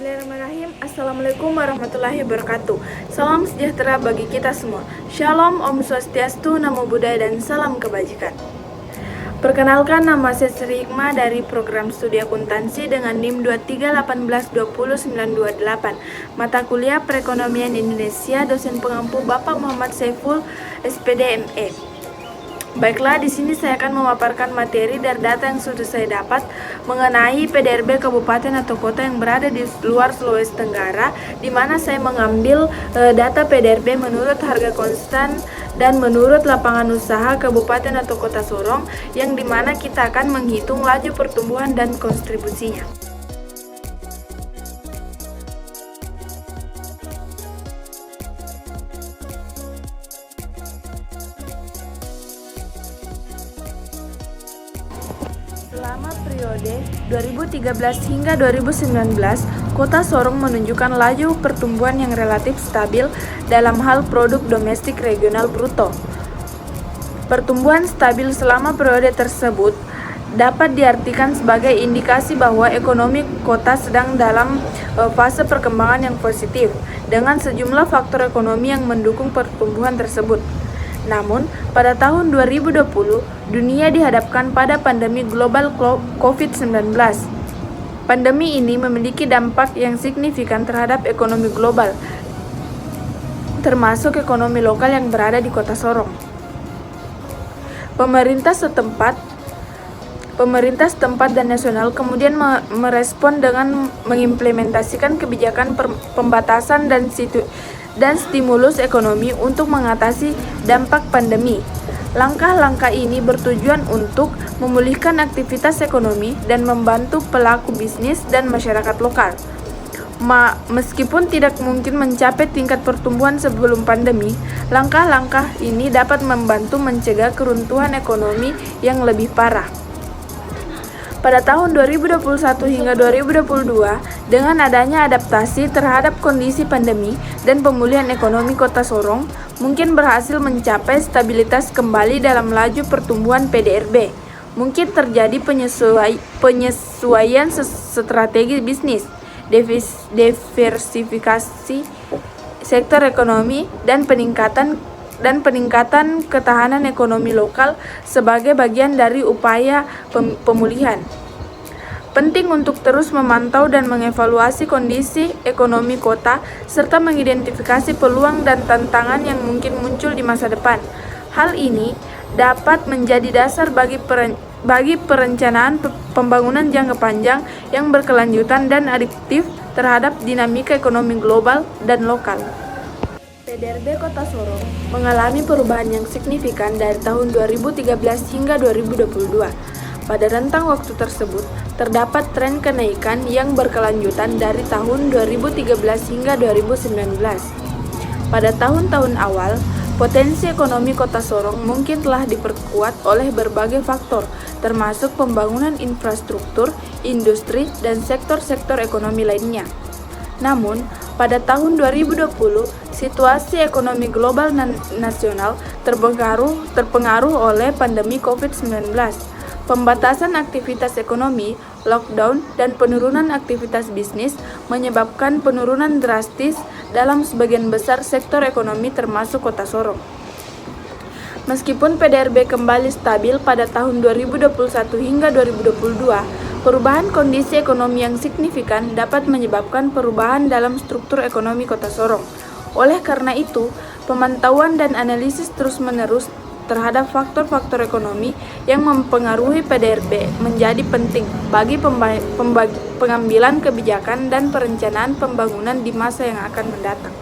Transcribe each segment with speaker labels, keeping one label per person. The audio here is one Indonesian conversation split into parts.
Speaker 1: Bismillahirrahmanirrahim. Assalamualaikum warahmatullahi wabarakatuh. Salam sejahtera bagi kita semua. Shalom, Om Swastiastu, Namo Buddhaya, dan salam kebajikan. Perkenalkan, nama saya Sri Hikmah dari program studi akuntansi dengan NIM 2318200928. Mata kuliah Perekonomian Indonesia, dosen pengampu Bapak Muhammad Saiful, SPD ME. Baiklah, di sini saya akan memaparkan materi dari data yang sudah saya dapat mengenai PDRB kabupaten atau kota yang berada di luar Sulawesi Tenggara, di mana saya mengambil data PDRB menurut harga konstan dan menurut lapangan usaha kabupaten atau kota Sorong, yang dimana kita akan menghitung laju pertumbuhan dan kontribusinya. Selama periode 2013 hingga 2019, Kota Sorong menunjukkan laju pertumbuhan yang relatif stabil dalam hal produk domestik regional bruto. Pertumbuhan stabil selama periode tersebut dapat diartikan sebagai indikasi bahwa ekonomi kota sedang dalam fase perkembangan yang positif, dengan sejumlah faktor ekonomi yang mendukung pertumbuhan tersebut. Namun, pada tahun 2020, dunia dihadapkan pada pandemi global COVID-19. Pandemi ini memiliki dampak yang signifikan terhadap ekonomi global, termasuk ekonomi lokal yang berada di Kota Sorong. Pemerintah setempat dan nasional kemudian merespon dengan mengimplementasikan kebijakan pembatasan dan stimulus ekonomi untuk mengatasi dampak pandemi. Langkah-langkah ini bertujuan untuk memulihkan aktivitas ekonomi dan membantu pelaku bisnis dan masyarakat lokal. Meskipun tidak mungkin mencapai tingkat pertumbuhan sebelum pandemi, langkah-langkah ini dapat membantu mencegah keruntuhan ekonomi yang lebih parah. Pada tahun 2021 hingga 2022, dengan adanya adaptasi terhadap kondisi pandemi dan pemulihan ekonomi Kota Sorong, mungkin berhasil mencapai stabilitas kembali dalam laju pertumbuhan PDRB. Mungkin terjadi penyesuaian strategi bisnis, diversifikasi sektor ekonomi, dan peningkatan ketahanan ekonomi lokal sebagai bagian dari upaya pemulihan. Penting untuk terus memantau dan mengevaluasi kondisi ekonomi kota serta mengidentifikasi peluang dan tantangan yang mungkin muncul di masa depan. Hal ini dapat menjadi dasar bagi perencanaan pembangunan jangka panjang yang berkelanjutan dan adaptif terhadap dinamika ekonomi global dan lokal. PDRB Kota Sorong mengalami perubahan yang signifikan dari tahun 2013 hingga 2022. Pada rentang waktu tersebut, terdapat tren kenaikan yang berkelanjutan dari tahun 2013 hingga 2019. Pada tahun-tahun awal, potensi ekonomi Kota Sorong mungkin telah diperkuat oleh berbagai faktor, termasuk pembangunan infrastruktur, industri, dan sektor-sektor ekonomi lainnya. Namun, pada tahun 2020, situasi ekonomi global nasional terpengaruh oleh pandemi COVID-19. Pembatasan aktivitas ekonomi, lockdown, dan penurunan aktivitas bisnis menyebabkan penurunan drastis dalam sebagian besar sektor ekonomi termasuk Kota Sorong. Meskipun PDRB kembali stabil pada tahun 2021 hingga 2022, perubahan kondisi ekonomi yang signifikan dapat menyebabkan perubahan dalam struktur ekonomi Kota Sorong. Oleh karena itu, pemantauan dan analisis terus-menerus terhadap faktor-faktor ekonomi yang mempengaruhi PDRB menjadi penting bagi pengambilan kebijakan dan perencanaan pembangunan di masa yang akan mendatang.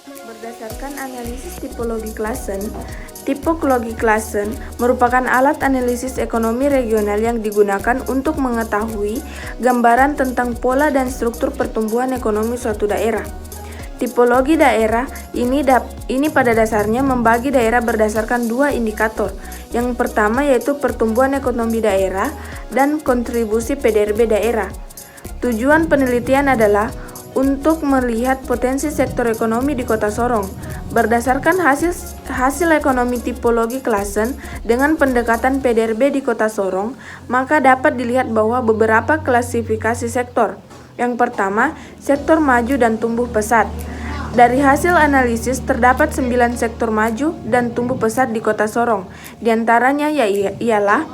Speaker 1: Berdasarkan analisis tipologi Klasen merupakan alat analisis ekonomi regional yang digunakan untuk mengetahui gambaran tentang pola dan struktur pertumbuhan ekonomi suatu daerah. Tipologi daerah ini pada dasarnya membagi daerah berdasarkan dua indikator. Yang pertama yaitu pertumbuhan ekonomi daerah dan kontribusi PDRB daerah. Tujuan penelitian adalah untuk melihat potensi sektor ekonomi di Kota Sorong. Berdasarkan hasil ekonomi tipologi Klasen dengan pendekatan PDRB di Kota Sorong, maka dapat dilihat bahwa beberapa klasifikasi sektor, Yang pertama, sektor maju dan tumbuh pesat. Dari hasil analisis, terdapat 9 sektor maju dan tumbuh pesat di Kota Sorong. Di antaranya ialah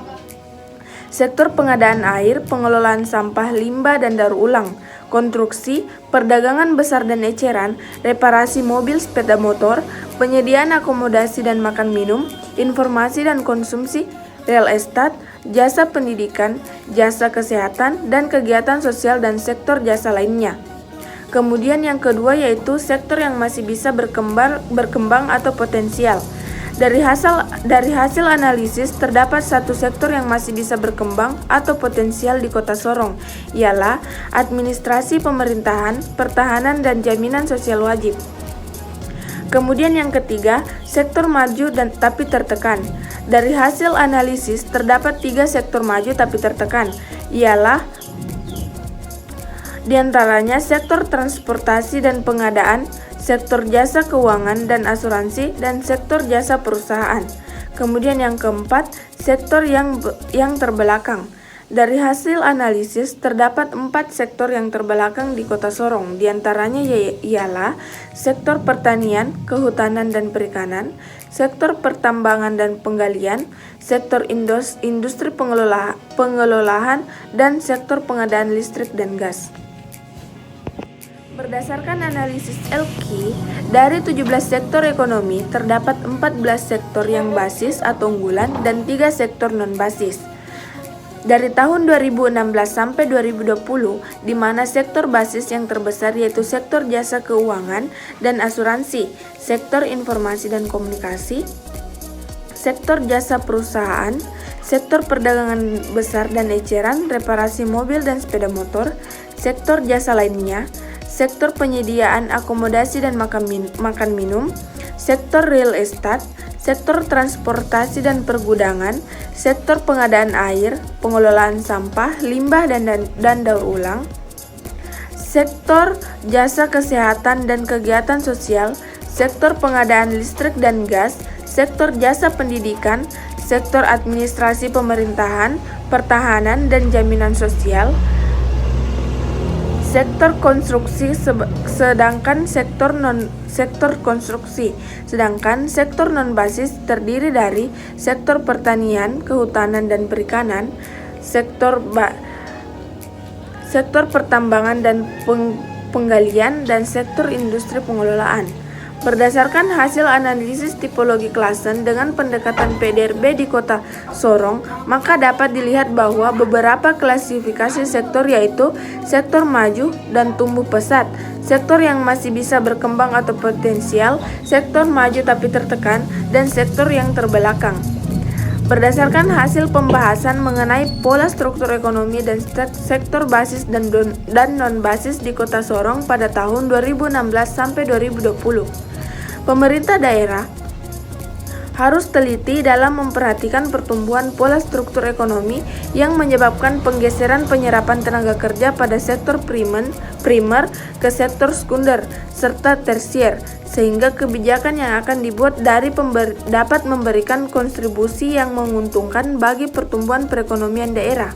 Speaker 1: sektor pengadaan air, pengelolaan sampah, limbah dan daur ulang, konstruksi, perdagangan besar dan eceran, reparasi mobil sepeda motor, penyediaan akomodasi dan makan minum, informasi dan konsumsi, real estate, jasa pendidikan, jasa kesehatan, dan kegiatan sosial dan sektor jasa lainnya. Kemudian yang kedua yaitu sektor yang masih bisa berkembang atau potensial. Dari hasil analisis, terdapat satu sektor yang masih bisa berkembang atau potensial di Kota Sorong, ialah administrasi pemerintahan, pertahanan, dan jaminan sosial wajib. Kemudian yang ketiga, sektor maju dan tapi tertekan. Dari hasil analisis, terdapat 3 sektor maju tapi tertekan, ialah di antaranya sektor transportasi dan pengadaan, sektor jasa keuangan dan asuransi, dan sektor jasa perusahaan. Kemudian yang keempat, sektor yang terbelakang. Dari hasil analisis, terdapat 4 sektor yang terbelakang di Kota Sorong. Di antaranya ialah sektor pertanian, kehutanan dan perikanan, sektor pertambangan dan penggalian, sektor industri pengelolaan, dan sektor pengadaan listrik dan gas. Berdasarkan analisis Elki, dari 17 sektor ekonomi, terdapat 14 sektor yang basis atau unggulan dan 3 sektor non-basis. Dari tahun 2016 sampai 2020, di mana sektor basis yang terbesar yaitu sektor jasa keuangan dan asuransi, sektor informasi dan komunikasi, sektor jasa perusahaan, sektor perdagangan besar dan eceran, reparasi mobil dan sepeda motor, sektor jasa lainnya, sektor penyediaan akomodasi dan makan minum, sektor real estate, sektor transportasi dan pergudangan, sektor pengadaan air, pengelolaan sampah, limbah dan daur ulang, sektor jasa kesehatan dan kegiatan sosial, sektor pengadaan listrik dan gas, sektor jasa pendidikan, sektor administrasi pemerintahan, pertahanan dan jaminan sosial, sektor konstruksi sedangkan sektor non basis terdiri dari sektor pertanian, kehutanan dan perikanan, sektor pertambangan dan penggalian, dan sektor industri pengelolaan. Berdasarkan hasil analisis tipologi klasen dengan pendekatan PDRB di Kota Sorong, maka dapat dilihat bahwa beberapa klasifikasi sektor yaitu sektor maju dan tumbuh pesat, sektor yang masih bisa berkembang atau potensial, sektor maju tapi tertekan, dan sektor yang terbelakang. Berdasarkan hasil pembahasan mengenai pola struktur ekonomi dan sektor basis dan non-basis di Kota Sorong pada tahun 2016 sampai 2020. Pemerintah daerah harus teliti dalam memperhatikan pertumbuhan pola struktur ekonomi yang menyebabkan penggeseran penyerapan tenaga kerja pada sektor primer ke sektor sekunder serta tersier, sehingga kebijakan yang akan dibuat dapat memberikan kontribusi yang menguntungkan bagi pertumbuhan perekonomian daerah.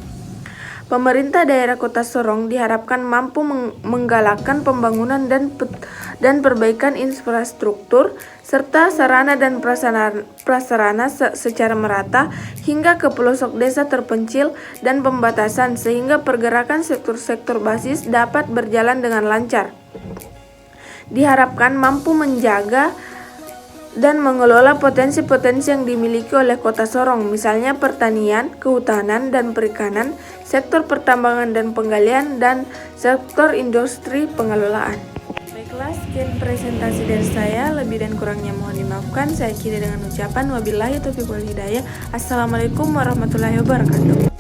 Speaker 1: Pemerintah daerah Kota Sorong diharapkan mampu menggalakkan pembangunan dan perbaikan infrastruktur serta sarana dan prasarana secara merata hingga ke pelosok desa terpencil dan pembatasan, sehingga pergerakan sektor-sektor basis dapat berjalan dengan lancar. Diharapkan mampu menjaga dan mengelola potensi-potensi yang dimiliki oleh Kota Sorong, misalnya pertanian, kehutanan dan perikanan, sektor pertambangan dan penggalian, dan sektor industri pengelolaan. Baiklah, sekian presentasi dari saya. Lebih dan kurangnya mohon dimaafkan. Saya akhiri dengan ucapan wabillahi taufiq wal hidayah. Assalamualaikum warahmatullahi wabarakatuh.